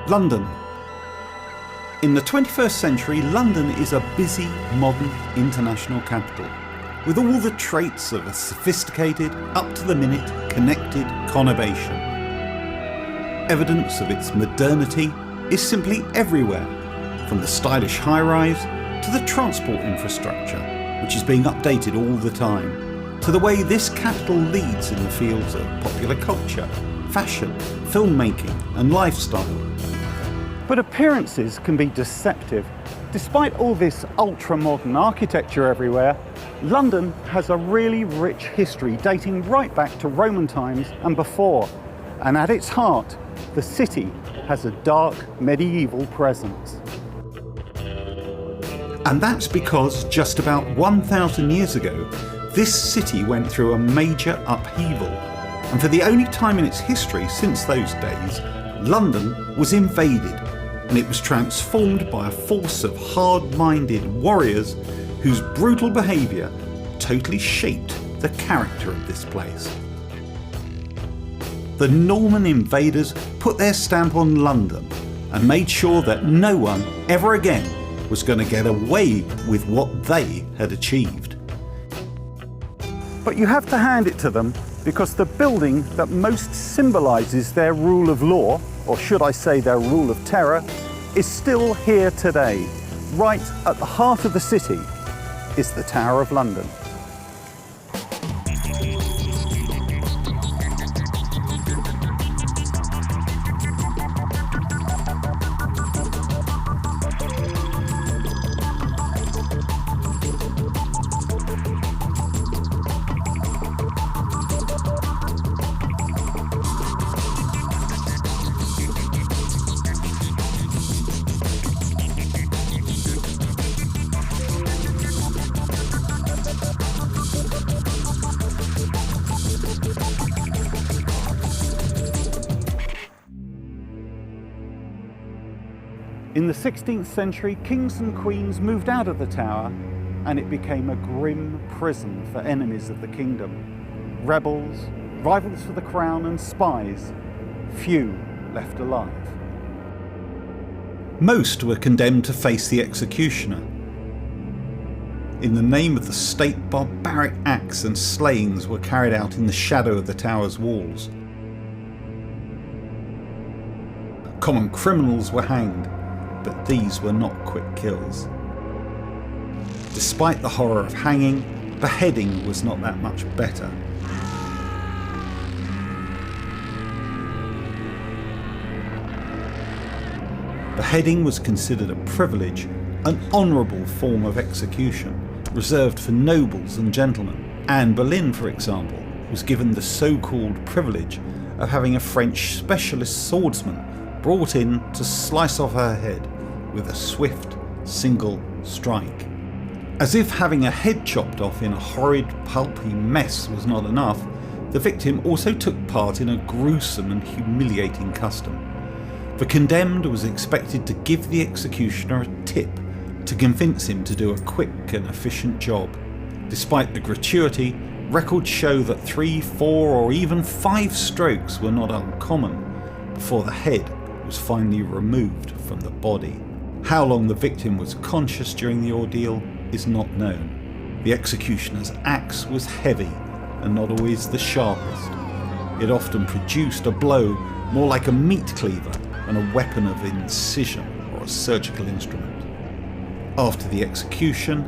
London. In the 21st century, London is a busy, modern, international capital, with all the traits of a sophisticated, up-to-the-minute, connected conurbation. Evidence of its modernity is simply everywhere, from the stylish high-rise to the transport infrastructure, which is being updated all the time, to the way this capital leads in the fields of popular culture, fashion, filmmaking and lifestyle. But appearances can be deceptive. Despite all this ultra-modern architecture everywhere, London has a really rich history dating right back to Roman times and before. And at its heart, the city has a dark medieval presence. And that's because just about 1,000 years ago, this city went through a major upheaval. And for the only time in its history since those days, London was invaded, and it was transformed by a force of hard-minded warriors whose brutal behaviour totally shaped the character of this place. The Norman invaders put their stamp on London and made sure that no one ever again was going to get away with what they had achieved. But you have to hand it to them, because the building that most symbolises their rule of law, or should I say their rule of terror, is still here today. Right at the heart of the city is the Tower of London. In the 16th century, kings and queens moved out of the tower and it became a grim prison for enemies of the kingdom. Rebels, rivals for the crown and spies, few left alive. Most were condemned to face the executioner. In the name of the state, barbaric acts and slayings were carried out in the shadow of the tower's walls. Common criminals were hanged, but these were not quick kills. Despite the horror of hanging, beheading was not that much better. Beheading was considered a privilege, an honourable form of execution, reserved for nobles and gentlemen. Anne Boleyn, for example, was given the so-called privilege of having a French specialist swordsman brought in to slice off her head with a swift, single strike. As if having a head chopped off in a horrid, pulpy mess was not enough, the victim also took part in a gruesome and humiliating custom. The condemned was expected to give the executioner a tip to convince him to do a quick and efficient job. Despite the gratuity, records show that 3, 4 or even 5 strokes were not uncommon before the head was finally removed from the body. How long the victim was conscious during the ordeal is not known. The executioner's axe was heavy and not always the sharpest. It often produced a blow more like a meat cleaver than a weapon of incision or a surgical instrument. After the executioner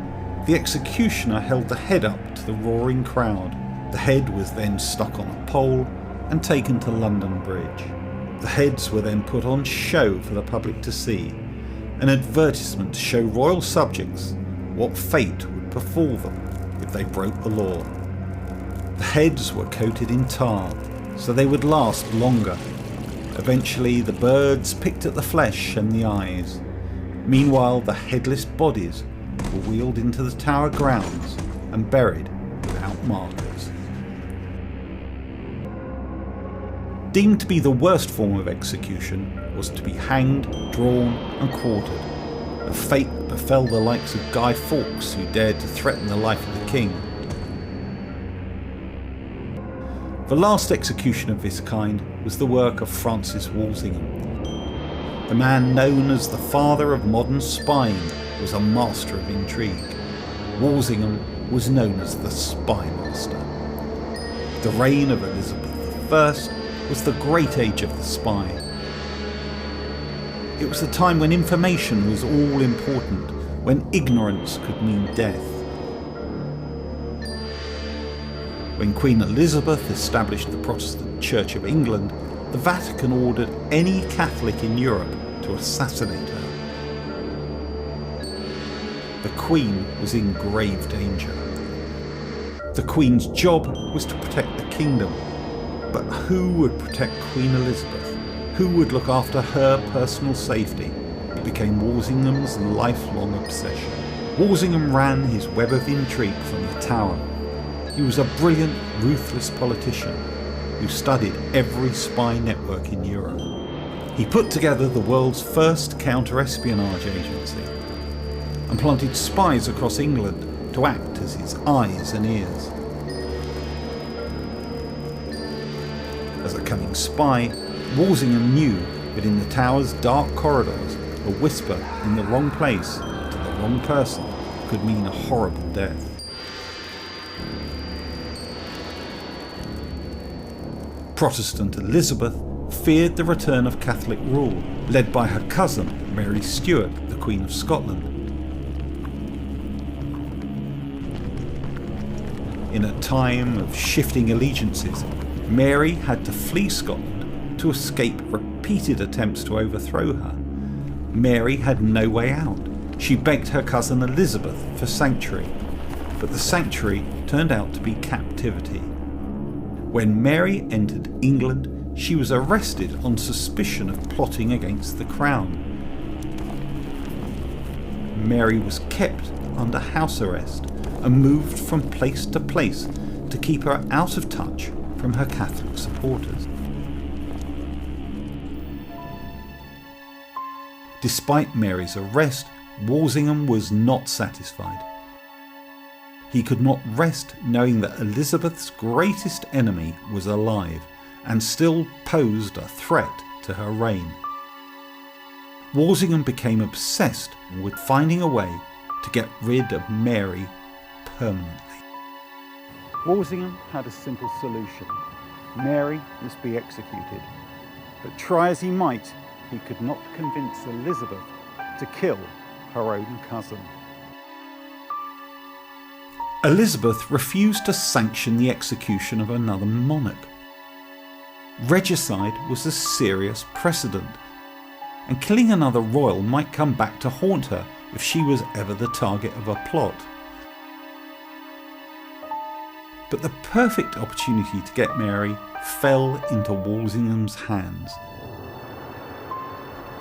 held the head up to the roaring crowd. The head was then stuck on a pole and taken to London Bridge. The heads were then put on show for the public to see, an advertisement to show royal subjects what fate would befall them if they broke the law. The heads were coated in tar so they would last longer. Eventually the birds picked at the flesh and the eyes. Meanwhile the headless bodies were wheeled into the tower grounds and buried without markers. Deemed to be the worst form of execution was to be hanged, drawn and quartered, a fate that befell the likes of Guy Fawkes who dared to threaten the life of the king. The last execution of this kind was the work of Francis Walsingham. The man known as the father of modern spying was a master of intrigue. Walsingham was known as the spy master. The reign of Elizabeth I was the great age of the spy. It was the time when information was all important, when ignorance could mean death. When Queen Elizabeth established the Protestant Church of England, the Vatican ordered any Catholic in Europe to assassinate her. The Queen was in grave danger. The Queen's job was to protect the kingdom. But who would protect Queen Elizabeth? Who would look after her personal safety? It became Walsingham's lifelong obsession. Walsingham ran his web of intrigue from the Tower. He was a brilliant, ruthless politician who studied every spy network in Europe. He put together the world's first counter-espionage agency and planted spies across England to act as his eyes and ears. As a cunning spy, Walsingham knew that in the Tower's dark corridors, a whisper in the wrong place to the wrong person could mean a horrible death. Protestant Elizabeth feared the return of Catholic rule, led by her cousin Mary Stuart, the Queen of Scotland. In a time of shifting allegiances, Mary had to flee Scotland to escape repeated attempts to overthrow her. Mary had no way out. She begged her cousin Elizabeth for sanctuary, but the sanctuary turned out to be captivity. When Mary entered England, she was arrested on suspicion of plotting against the crown. Mary was kept under house arrest and moved from place to place to keep her out of touch from her Catholic supporters. Despite Mary's arrest, Walsingham was not satisfied. He could not rest knowing that Elizabeth's greatest enemy was alive and still posed a threat to her reign. Walsingham became obsessed with finding a way to get rid of Mary permanently. Walsingham had a simple solution. Mary must be executed. But try as he might, he could not convince Elizabeth to kill her own cousin. Elizabeth refused to sanction the execution of another monarch. Regicide was a serious precedent, and killing another royal might come back to haunt her if she was ever the target of a plot. But the perfect opportunity to get Mary fell into Walsingham's hands.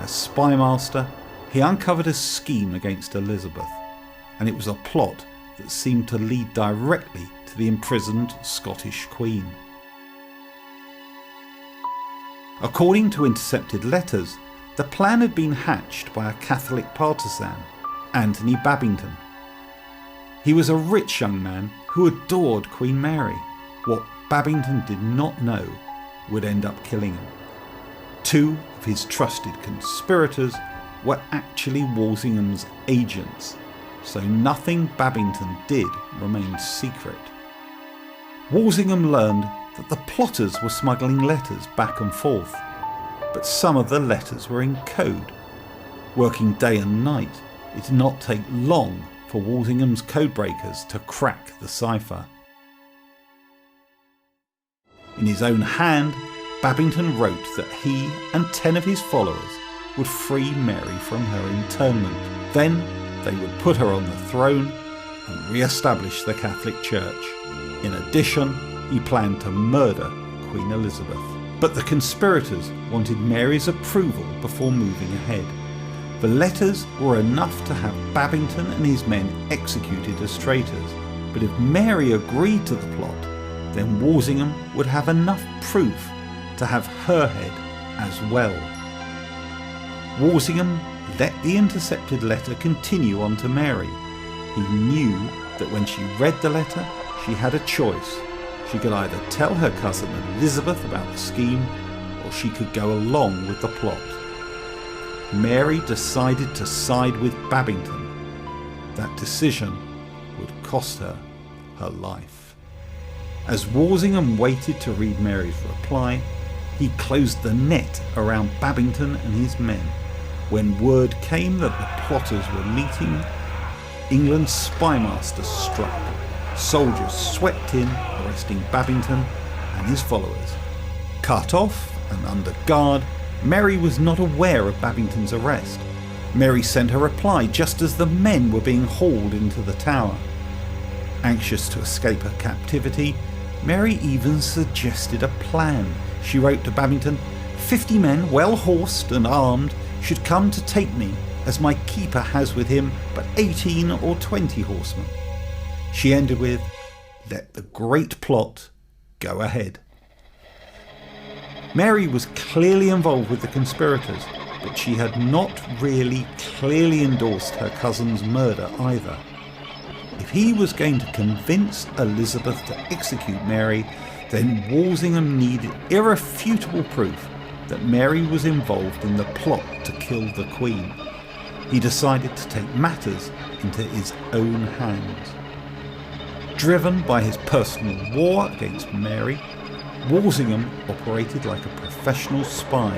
As spymaster, he uncovered a scheme against Elizabeth, and it was a plot that seemed to lead directly to the imprisoned Scottish Queen. According to intercepted letters, the plan had been hatched by a Catholic partisan, Anthony Babington. He was a rich young man who adored Queen Mary. What Babington did not know would end up killing him. Two of his trusted conspirators were actually Walsingham's agents, so nothing Babington did remained secret. Walsingham learned that the plotters were smuggling letters back and forth, but some of the letters were in code. Working day and night, it did not take long for Walsingham's codebreakers to crack the cipher. In his own hand, Babington wrote that he and 10 of his followers would free Mary from her internment. Then they would put her on the throne and re-establish the Catholic Church. In addition, he planned to murder Queen Elizabeth. But the conspirators wanted Mary's approval before moving ahead. The letters were enough to have Babington and his men executed as traitors. But if Mary agreed to the plot, then Walsingham would have enough proof to have her head as well. Walsingham let the intercepted letter continue on to Mary. He knew that when she read the letter, she had a choice. She could either tell her cousin Elizabeth about the scheme, or she could go along with the plot. Mary decided to side with Babington. That decision would cost her her life. As Walsingham waited to read Mary's reply, he closed the net around Babington and his men. When word came that the plotters were meeting, England's spymaster struck. Soldiers swept in, arresting Babington and his followers. Cut off and under guard, Mary was not aware of Babington's arrest. Mary sent her reply just as the men were being hauled into the tower. Anxious to escape her captivity, Mary even suggested a plan. She wrote to Babington, 50 men, well horsed and armed, should come to take me, as my keeper has with him but 18 or 20 horsemen. She ended with, let the great plot go ahead. Mary was clearly involved with the conspirators, but she had not really clearly endorsed her cousin's murder either. If he was going to convince Elizabeth to execute Mary, then Walsingham needed irrefutable proof that Mary was involved in the plot to kill the Queen. He decided to take matters into his own hands. Driven by his personal war against Mary, Walsingham operated like a professional spy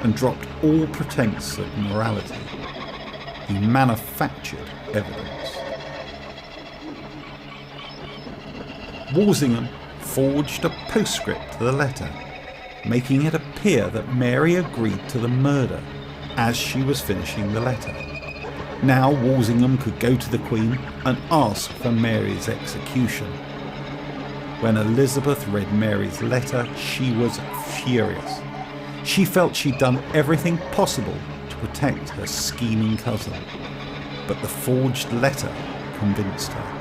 and dropped all pretense of morality. He manufactured evidence. Walsingham forged a postscript to the letter, making it appear that Mary agreed to the murder as she was finishing the letter. Now Walsingham could go to the Queen and ask for Mary's execution. When Elizabeth read Mary's letter, she was furious. She felt she'd done everything possible to protect her scheming cousin, but the forged letter convinced her.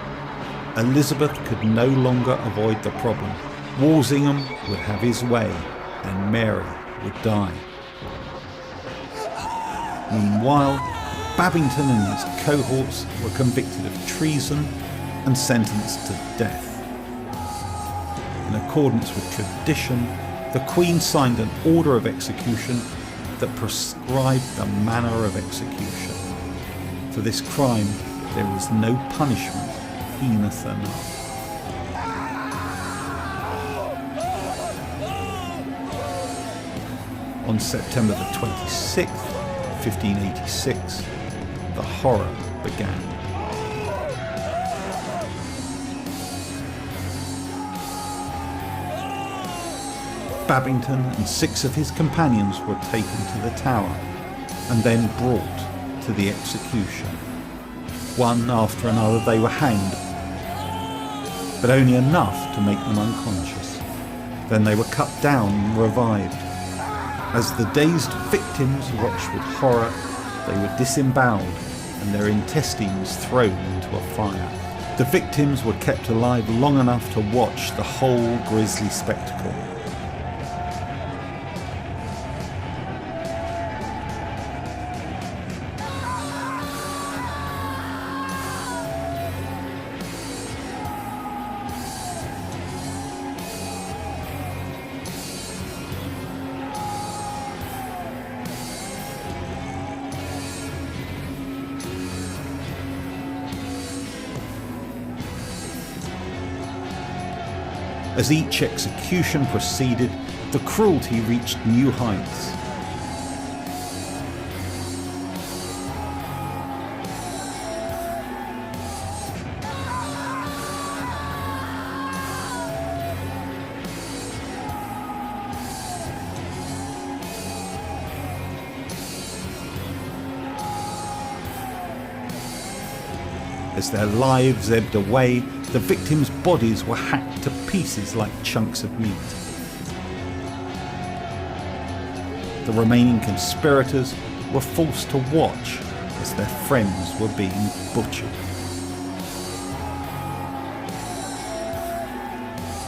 Elizabeth could no longer avoid the problem. Walsingham would have his way and Mary would die. Meanwhile, Babington and his cohorts were convicted of treason and sentenced to death. In accordance with tradition, the Queen signed an order of execution that prescribed the manner of execution. For this crime, there was no punishment heinous enough. On September the 26th, 1586, the horror began. Babington and 6 of his companions were taken to the tower and then brought to the execution. One after another they were hanged, but only enough to make them unconscious. Then they were cut down and revived. As the dazed victims watched with horror, they were disemboweled and their intestines thrown into a fire. The victims were kept alive long enough to watch the whole grisly spectacle. As each execution proceeded, the cruelty reached new heights. As their lives ebbed away, the victims' bodies were hacked to pieces like chunks of meat. The remaining conspirators were forced to watch as their friends were being butchered.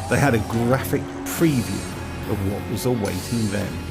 They had a graphic preview of what was awaiting them.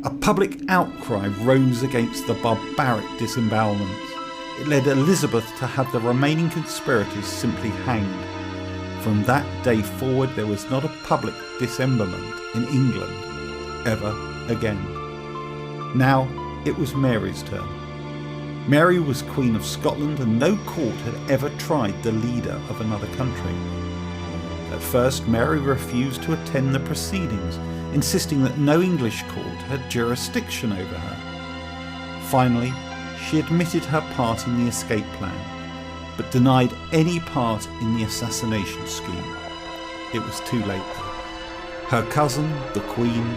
A public outcry rose against the barbaric disembowelments. It led Elizabeth to have the remaining conspirators simply hanged. From that day forward, there was not a public dismemberment in England ever again. Now it was Mary's turn. Mary was Queen of Scotland, and no court had ever tried the leader of another country. At first, Mary refused to attend the proceedings, insisting that no English court had jurisdiction over her. Finally, she admitted her part in the escape plan, but denied any part in the assassination scheme. It was too late. Her cousin, the Queen,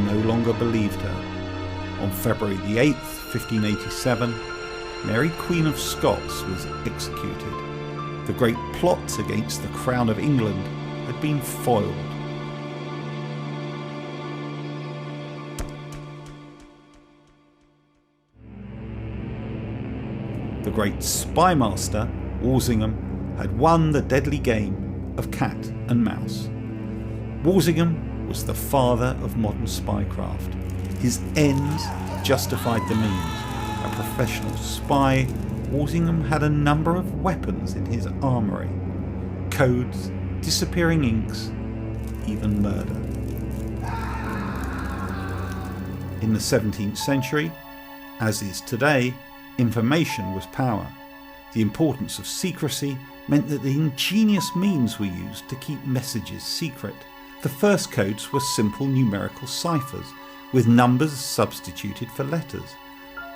no longer believed her. On February the 8th, 1587, Mary Queen of Scots was executed. The great plots against the Crown of England had been foiled. The great spymaster, Walsingham, had won the deadly game of cat and mouse. Walsingham was the father of modern spycraft. His ends justified the means. A professional spy, Walsingham had a number of weapons in his armoury. Codes, disappearing inks, even murder. In the 17th century, as is today, information was power. The importance of secrecy meant that the ingenious means were used to keep messages secret. The first codes were simple numerical ciphers, with numbers substituted for letters.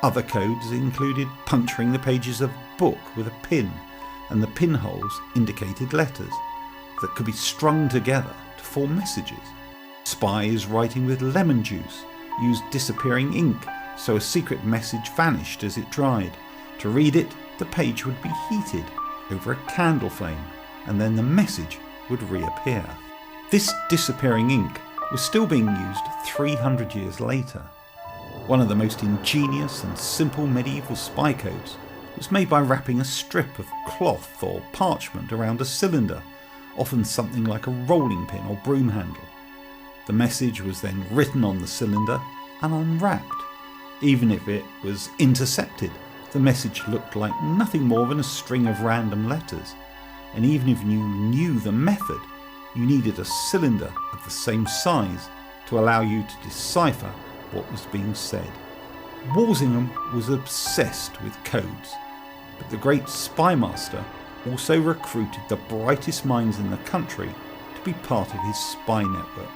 Other codes included puncturing the pages of a book with a pin, and the pinholes indicated letters that could be strung together to form messages. Spies writing with lemon juice used disappearing ink, so a secret message vanished as it dried. To read it, the page would be heated over a candle flame, and then the message would reappear. This disappearing ink was still being used 300 years later. One of the most ingenious and simple medieval spy codes was made by wrapping a strip of cloth or parchment around a cylinder, often something like a rolling pin or broom handle. The message was then written on the cylinder and unwrapped. Even if it was intercepted, the message looked like nothing more than a string of random letters. And even if you knew the method, you needed a cylinder of the same size to allow you to decipher what was being said. Walsingham was obsessed with codes, but the great spymaster also recruited the brightest minds in the country to be part of his spy network.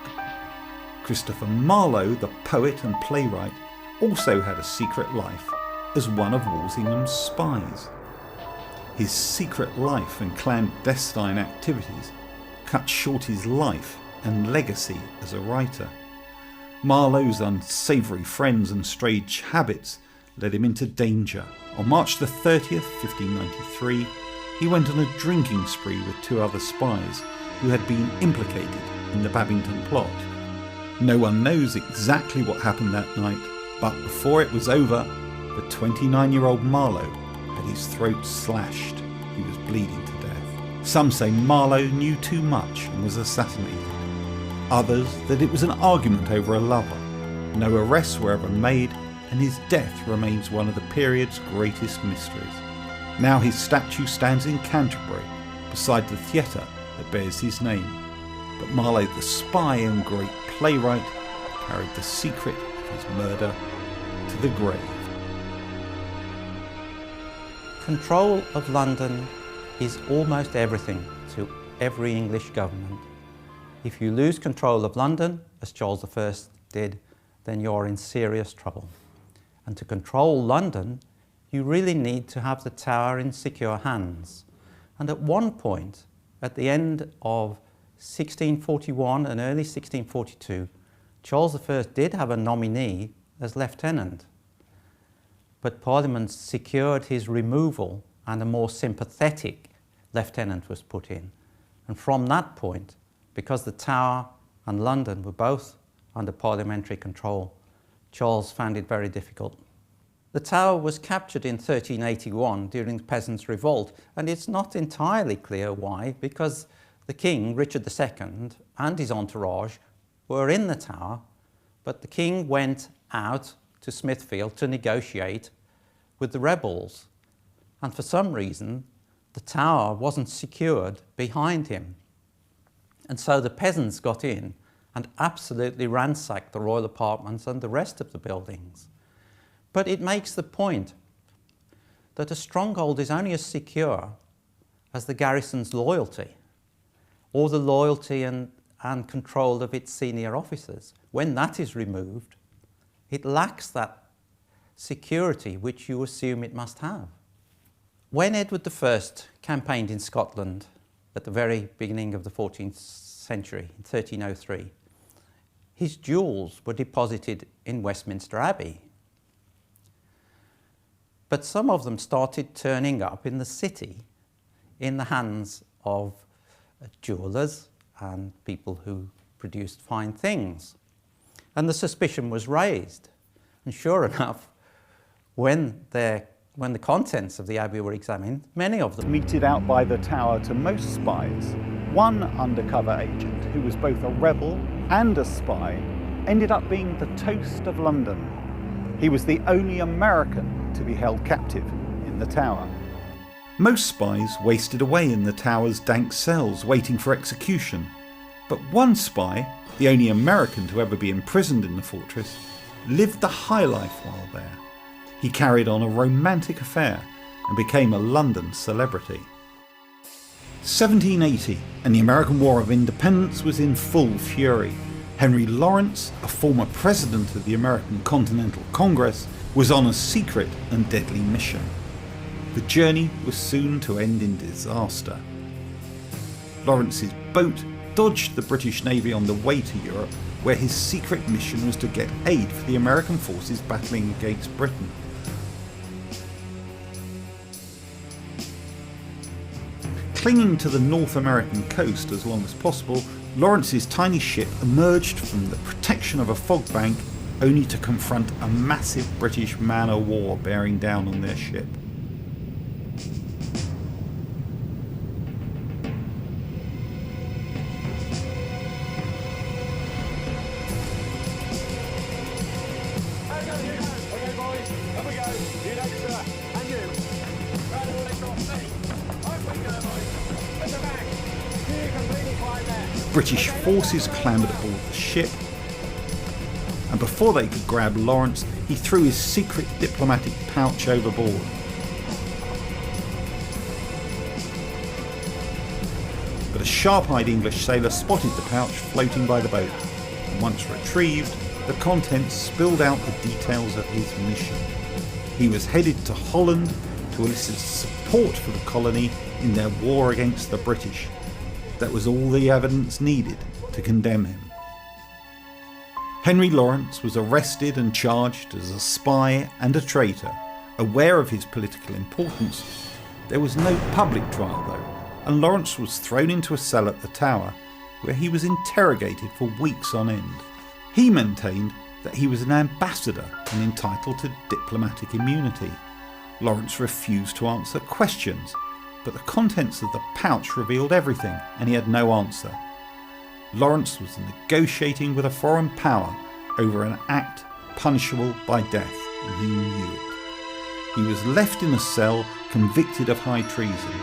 Christopher Marlowe, the poet and playwright, also had a secret life as one of Walsingham's spies. His secret life and clandestine activities cut short his life and legacy as a writer. Marlowe's unsavoury friends and strange habits led him into danger. On March the 30th, 1593, he went on a drinking spree with two other spies who had been implicated in the Babington plot. No one knows exactly what happened that night, but before it was over, the 29-year-old Marlowe had his throat slashed. He was bleeding to death. Some say Marlowe knew too much and was assassinated. Others that it was an argument over a lover. No arrests were ever made, and his death remains one of the period's greatest mysteries. Now his statue stands in Canterbury, beside the theatre that bears his name. But Marlowe the spy and great playwright carried the secret of his murder to the grave. Control of London is almost everything to every English government. If you lose control of London, as Charles I did, then you're in serious trouble. And to control London, you really need to have the Tower in secure hands. And at one point, at the end of 1641 and early 1642, Charles I did have a nominee as lieutenant. But Parliament secured his removal and a more sympathetic lieutenant was put in. And from that point, because the Tower and London were both under parliamentary control, Charles found it very difficult. The Tower was captured in 1381 during the Peasants' Revolt, and it's not entirely clear why, because the King, Richard II, and his entourage were in the Tower But the king went out to Smithfield to negotiate with the rebels, and for some reason the tower wasn't secured behind him. And so the peasants got in and absolutely ransacked the royal apartments and the rest of the buildings. But it makes the point that a stronghold is only as secure as the garrison's loyalty, or the loyalty and control of its senior officers. When that is removed, it lacks that security which you assume it must have. When Edward I campaigned in Scotland at the very beginning of the 14th century, in 1303, his jewels were deposited in Westminster Abbey. But some of them started turning up in the city in the hands of jewellers and people who produced fine things. And the suspicion was raised. And sure enough, when the contents of the abbey were examined, many of them meted out by the tower to most spies. One undercover agent, who was both a rebel and a spy, ended up being the toast of London. He was the only American to be held captive in the tower. Most spies wasted away in the tower's dank cells waiting for execution. But one spy, the only American to ever be imprisoned in the fortress, lived the high life while there. He carried on a romantic affair and became a London celebrity. 1780, and the American War of Independence was in full fury. Henry Lawrence, a former president of the American Continental Congress, was on a secret and deadly mission. The journey was soon to end in disaster. Lawrence's boat dodged the British Navy on the way to Europe, where his secret mission was to get aid for the American forces battling against Britain. Clinging to the North American coast as long as possible, Lawrence's tiny ship emerged from the protection of a fog bank, only to confront a massive British man-o'-war bearing down on their ship. British forces clambered aboard the ship, and before they could grab Lawrence, he threw his secret diplomatic pouch overboard. But a sharp-eyed English sailor spotted the pouch floating by the boat, and once retrieved, the contents spilled out the details of his mission. He was headed to Holland to elicit support for the colony in their war against the British. That was all the evidence needed to condemn him. Henry Lawrence was arrested and charged as a spy and a traitor. Aware of his political importance, there was no public trial though, and Lawrence was thrown into a cell at the Tower, where he was interrogated for weeks on end. He maintained that he was an ambassador and entitled to diplomatic immunity. Lawrence refused to answer questions, but the contents of the pouch revealed everything, and he had no answer. Lawrence was negotiating with a foreign power over an act punishable by death, and he knew it. He was left in a cell, convicted of high treason.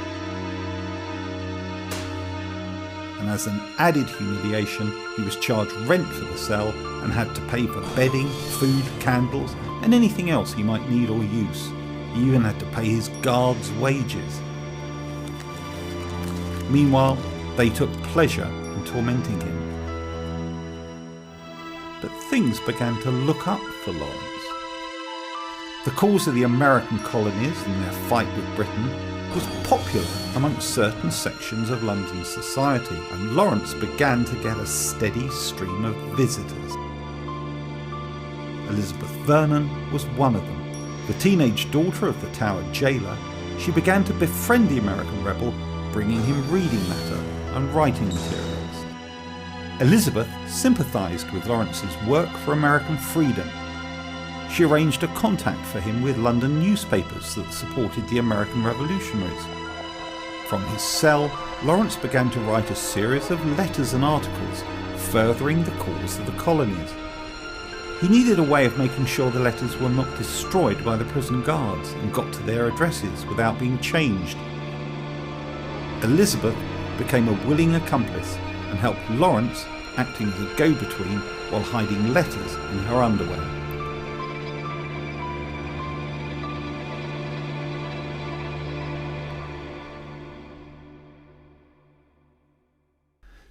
And as an added humiliation, he was charged rent for the cell and had to pay for bedding, food, candles, and anything else he might need or use. He even had to pay his guards' wages. Meanwhile, they took pleasure in tormenting him. But things began to look up for Lawrence. The cause of the American colonies and their fight with Britain was popular amongst certain sections of London society, and Lawrence began to get a steady stream of visitors. Elizabeth Vernon was one of them. The teenage daughter of the Tower jailer, she began to befriend the American rebel, bringing him reading matter and writing materials. Elizabeth sympathised with Lawrence's work for American freedom. She arranged a contact for him with London newspapers that supported the American revolutionaries. From his cell, Lawrence began to write a series of letters and articles furthering the cause of the colonies. He needed a way of making sure the letters were not destroyed by the prison guards and got to their addresses without being changed. Elizabeth became a willing accomplice and helped Lawrence, acting as a go-between while hiding letters in her underwear.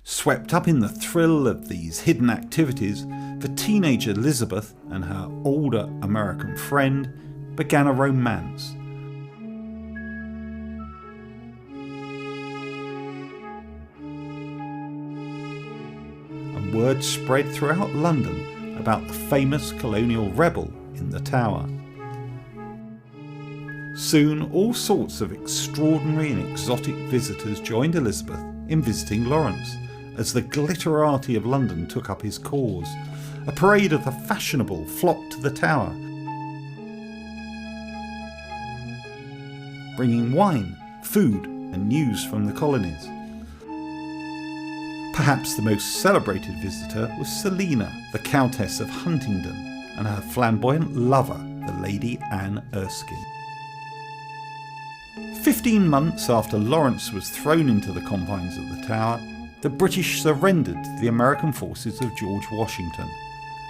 Swept up in the thrill of these hidden activities, the teenage Elizabeth and her older American friend began a romance. And word spread throughout London about the famous colonial rebel in the Tower. Soon all sorts of extraordinary and exotic visitors joined Elizabeth in visiting Lawrence, as the glitterati of London took up his cause. A parade of the fashionable flocked to the Tower, bringing wine, food and news from the colonies. Perhaps the most celebrated visitor was Selina, the Countess of Huntingdon, and her flamboyant lover, the Lady Anne Erskine. 15 months after Lawrence was thrown into the confines of the Tower, the British surrendered to the American forces of George Washington.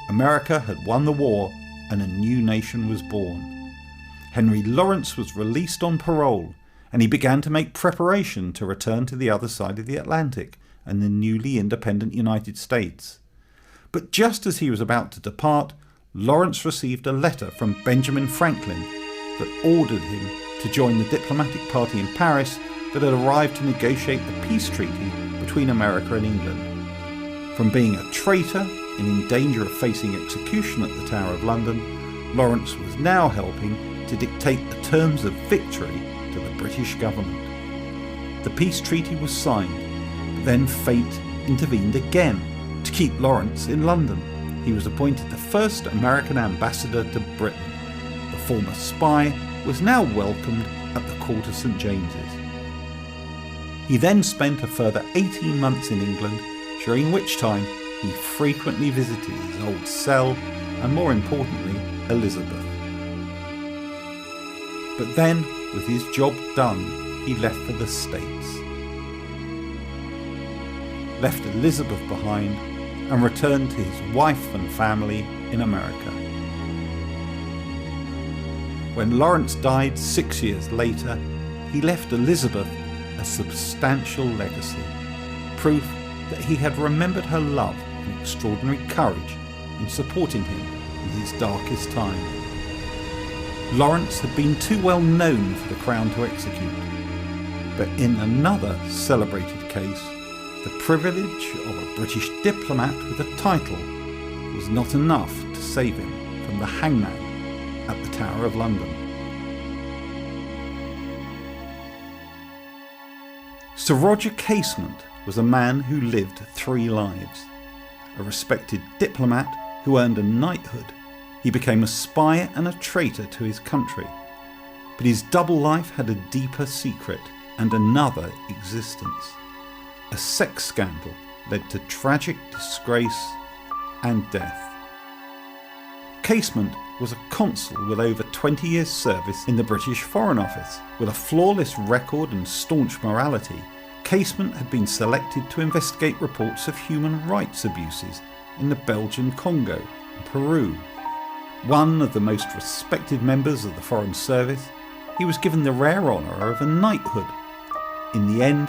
America had won the war and a new nation was born. Henry Lawrence was released on parole, and he began to make preparation to return to the other side of the Atlantic and the newly independent United States. But just as he was about to depart, Lawrence received a letter from Benjamin Franklin that ordered him to join the diplomatic party in Paris that had arrived to negotiate the peace treaty between America and England. From being a traitor and in danger of facing execution at the Tower of London, Lawrence was now helping to dictate the terms of victory to the British government. The peace treaty was signed, but then fate intervened again to keep Lawrence in London. He was appointed the first American ambassador to Britain. The former spy was now welcomed at the court of St James's. He then spent a further 18 months in England, during which time he frequently visited his old cell and, more importantly, Elizabeth. But then, with his job done, he left for the States. Left Elizabeth behind and returned to his wife and family in America. When Lawrence died 6 years later, he left Elizabeth a substantial legacy, proof that he had remembered her love and extraordinary courage in supporting him in his darkest time. Lawrence had been too well known for the Crown to execute, but in another celebrated case, the privilege of a British diplomat with a title was not enough to save him from the hangman at the Tower of London. Sir Roger Casement was a man who lived 3 lives. A respected diplomat who earned a knighthood, he became a spy and a traitor to his country. But his double life had a deeper secret and another existence. A sex scandal led to tragic disgrace and death. Casement was a consul with over 20 years' service in the British Foreign Office. With a flawless record and staunch morality, Casement had been selected to investigate reports of human rights abuses in the Belgian Congo and Peru. One of the most respected members of the Foreign Service, he was given the rare honour of a knighthood. In the end,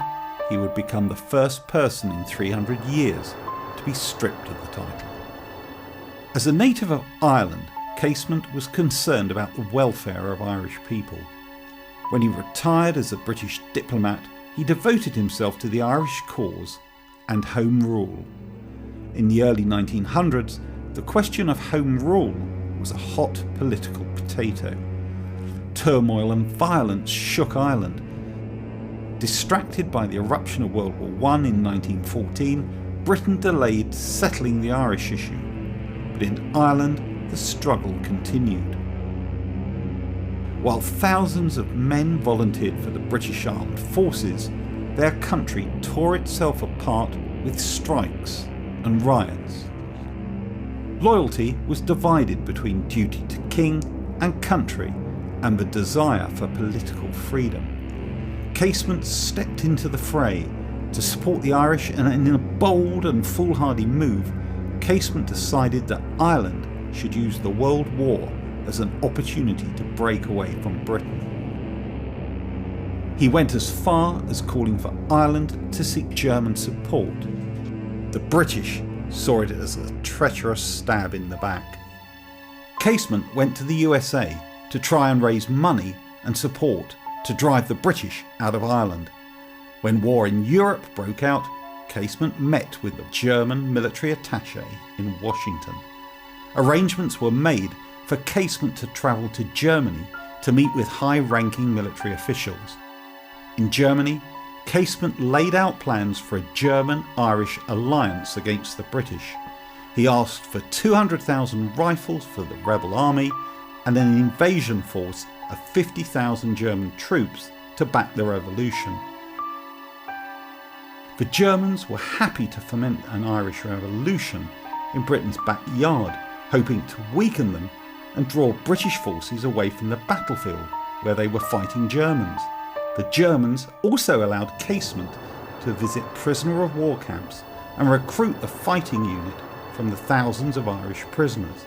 he would become the first person in 300 years to be stripped of the title. As a native of Ireland, Casement was concerned about the welfare of Irish people. When he retired as a British diplomat, he devoted himself to the Irish cause and Home Rule. In the early 1900s, the question of Home Rule was a hot political potato. Turmoil and violence shook Ireland. Distracted by the eruption of World War I in 1914, Britain delayed settling the Irish issue. But in Ireland, the struggle continued. While thousands of men volunteered for the British Armed Forces, their country tore itself apart with strikes and riots. Loyalty was divided between duty to king and country and the desire for political freedom. Casement stepped into the fray to support the Irish, and in a bold and foolhardy move, Casement decided that Ireland should use the World War as an opportunity to break away from Britain. He went as far as calling for Ireland to seek German support. The British saw it as a treacherous stab in the back. Casement went to the USA to try and raise money and support to drive the British out of Ireland. When war in Europe broke out, Casement met with the German military attaché in Washington. Arrangements were made for Casement to travel to Germany to meet with high-ranking military officials. In Germany, Casement laid out plans for a German-Irish alliance against the British. He asked for 200,000 rifles for the rebel army and an invasion force of 50,000 German troops to back the revolution. The Germans were happy to foment an Irish revolution in Britain's backyard, hoping to weaken them and draw British forces away from the battlefield where they were fighting Germans. The Germans also allowed Casement to visit prisoner of war camps and recruit the fighting unit from the thousands of Irish prisoners.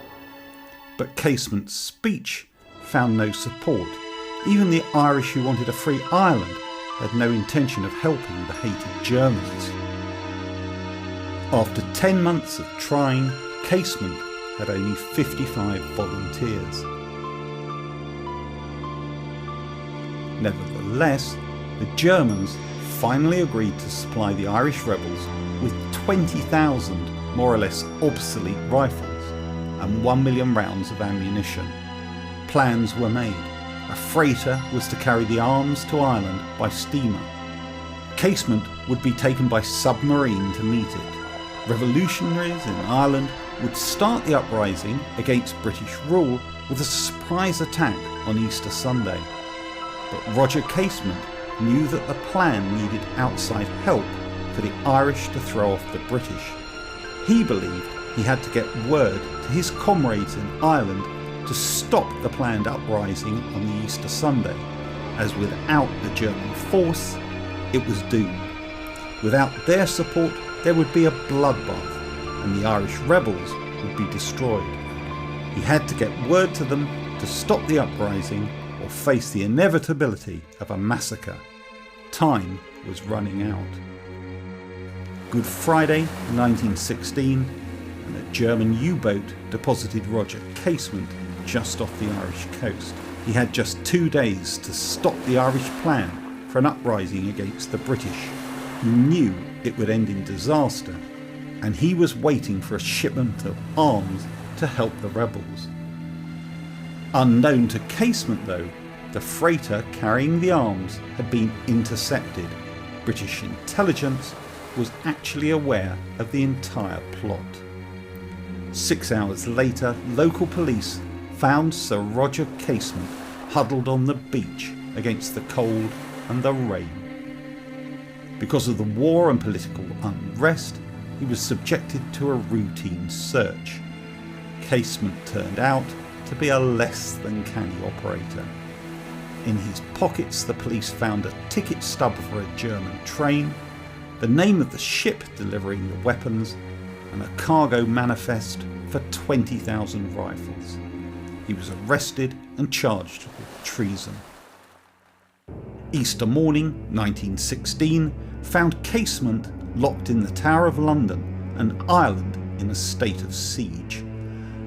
But Casement's speech found no support. Even the Irish who wanted a free Ireland had no intention of helping the hated Germans. After 10 months of trying, Casement had only 55 volunteers. Nevertheless, the Germans finally agreed to supply the Irish rebels with 20,000 more or less obsolete rifles and 1 million rounds of ammunition. Plans were made. A freighter was to carry the arms to Ireland by steamer. Casement would be taken by submarine to meet it. Revolutionaries in Ireland would start the uprising against British rule with a surprise attack on Easter Sunday. But Roger Casement knew that the plan needed outside help for the Irish to throw off the British. He believed he had to get word to his comrades in Ireland to stop the planned uprising on the Easter Sunday, as without the German force, it was doomed. Without their support, there would be a bloodbath, and the Irish rebels would be destroyed. He had to get word to them to stop the uprising or face the inevitability of a massacre. Time was running out. Good Friday 1916, and a German U-boat deposited Roger Casement just off the Irish coast. He had just 2 days to stop the Irish plan for an uprising against the British. He knew it would end in disaster, and he was waiting for a shipment of arms to help the rebels. Unknown to Casement though, the freighter carrying the arms had been intercepted. British intelligence was actually aware of the entire plot. 6 hours later, local police found Sir Roger Casement huddled on the beach against the cold and the rain. Because of the war and political unrest, he was subjected to a routine search. Casement turned out to be a less than canny operator. In his pockets, the police found a ticket stub for a German train, the name of the ship delivering the weapons, and a cargo manifest for 20,000 rifles. He was arrested and charged with treason. Easter morning 1916 found Casement locked in the Tower of London and Ireland in a state of siege.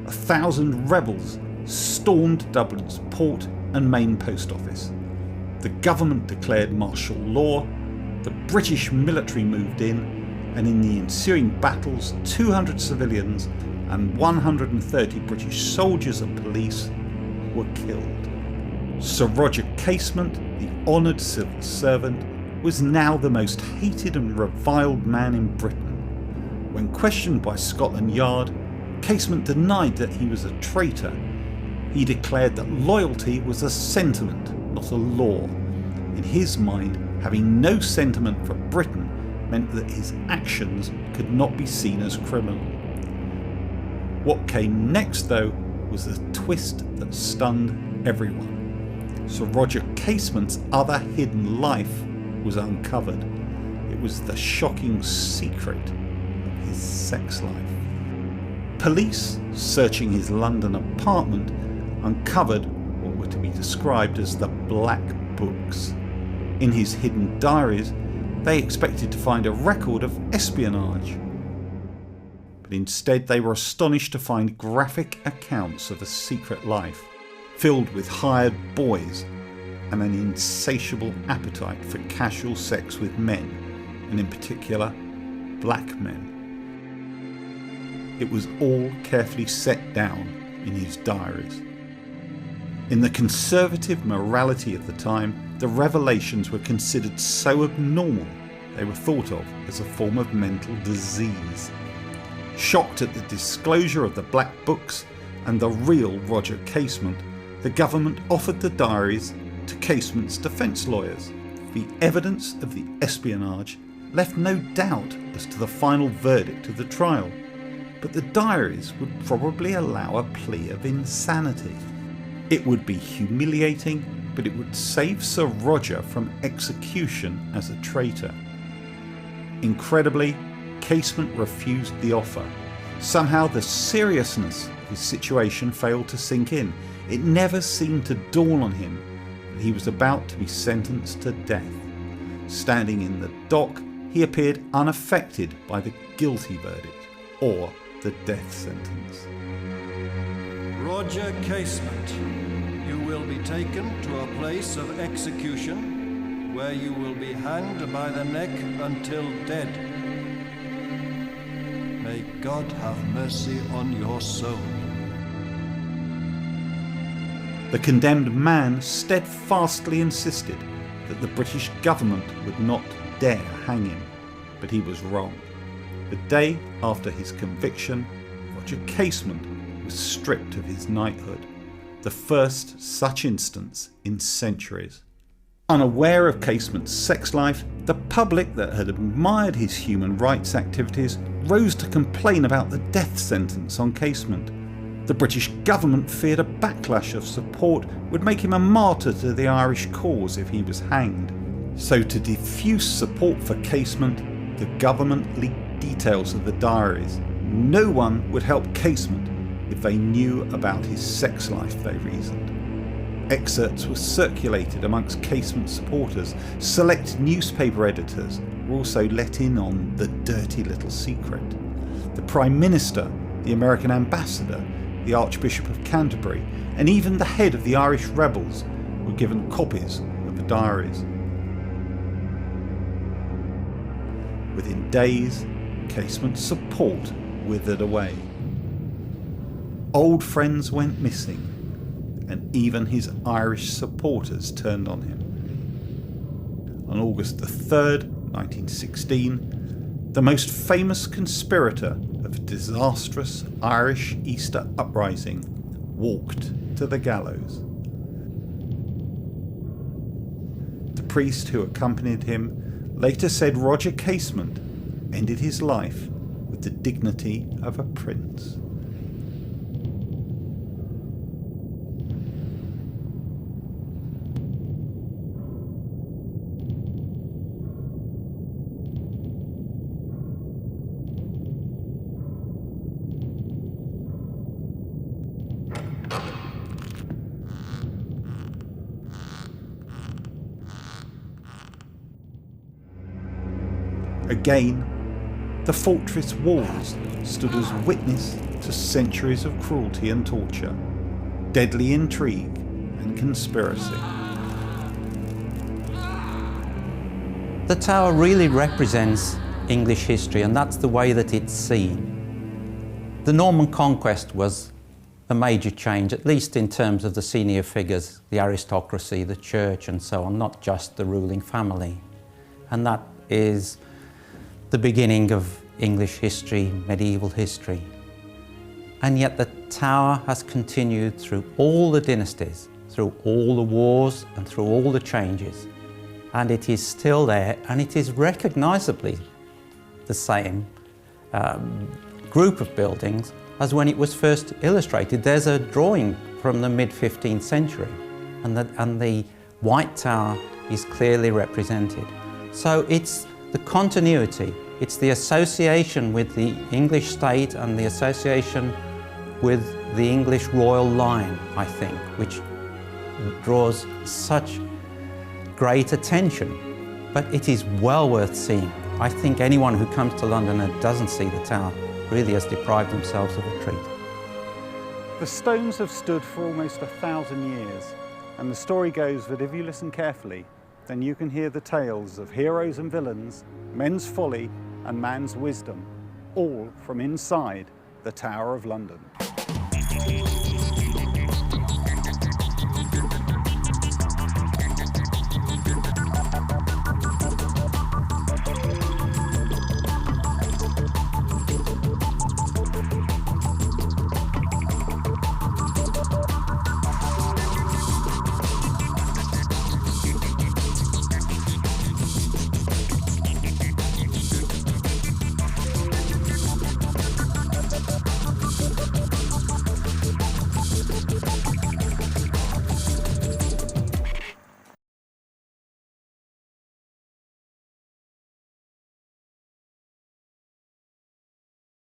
1,000 rebels stormed Dublin's port and main post office. The government declared martial law, the British military moved in, and in the ensuing battles 200 civilians and 130 British soldiers and police were killed. Sir Roger Casement, the honoured civil servant, was now the most hated and reviled man in Britain. When questioned by Scotland Yard, Casement denied that he was a traitor. He declared that loyalty was a sentiment, not a law. In his mind, having no sentiment for Britain meant that his actions could not be seen as criminal. What came next, though, was a twist that stunned everyone. Sir Roger Casement's other hidden life was uncovered. It was the shocking secret of his sex life. Police, searching his London apartment, uncovered what were to be described as the Black Books. In his hidden diaries, they expected to find a record of espionage. But instead they were astonished to find graphic accounts of a secret life, filled with hired boys and an insatiable appetite for casual sex with men, and in particular, black men. It was all carefully set down in his diaries. In the conservative morality of the time, the revelations were considered so abnormal they were thought of as a form of mental disease. Shocked at the disclosure of the Black Books and the real Roger Casement, the government offered the diaries to Casement's defence lawyers. The evidence of the espionage left no doubt as to the final verdict of the trial, but the diaries would probably allow a plea of insanity. It would be humiliating, but it would save Sir Roger from execution as a traitor. Incredibly, Casement refused the offer. Somehow the seriousness of his situation failed to sink in. It never seemed to dawn on him that he was about to be sentenced to death. Standing in the dock, he appeared unaffected by the guilty verdict or the death sentence. Roger Casement, you will be taken to a place of execution where you will be hanged by the neck until dead. May God have mercy on your soul. The condemned man steadfastly insisted that the British government would not dare hang him, but he was wrong. The day after his conviction, Roger Casement was stripped of his knighthood, the first such instance in centuries. Unaware of Casement's sex life, the public that had admired his human rights activities rose to complain about the death sentence on Casement. The British government feared a backlash of support would make him a martyr to the Irish cause if he was hanged. So to diffuse support for Casement, the government leaked details of the diaries. No one would help Casement if they knew about his sex life, they reasoned. Excerpts were circulated amongst Casement supporters. Select newspaper editors were also let in on the dirty little secret. The Prime Minister, the American Ambassador, the Archbishop of Canterbury, and even the head of the Irish rebels were given copies of the diaries. Within days, Casement's support withered away. Old friends went missing, and even his Irish supporters turned on him. On August the 3rd, 1916, the most famous conspirator of a disastrous Irish Easter uprising walked to the gallows. The priest who accompanied him later said Roger Casement ended his life with the dignity of a prince. Again, the fortress walls stood as witness to centuries of cruelty and torture, deadly intrigue and conspiracy. The tower really represents English history, and that's the way that it's seen. The Norman conquest was a major change, at least in terms of the senior figures, the aristocracy, the church and so on, not just the ruling family. And that is the beginning of English history, medieval history. And yet the tower has continued through all the dynasties, through all the wars and through all the changes. And it is still there, and it is recognisably the same group of buildings as when it was first illustrated. There's a drawing from the mid-15th century, and the White Tower is clearly represented. So it's the continuity, it's the association with the English state and the association with the English royal line, I think, which draws such great attention. But it is well worth seeing. I think anyone who comes to London and doesn't see the tower really has deprived themselves of a treat. The stones have stood for almost 1,000 years, and the story goes that if you listen carefully, then you can hear the tales of heroes and villains, men's folly and man's wisdom, all from inside the Tower of London.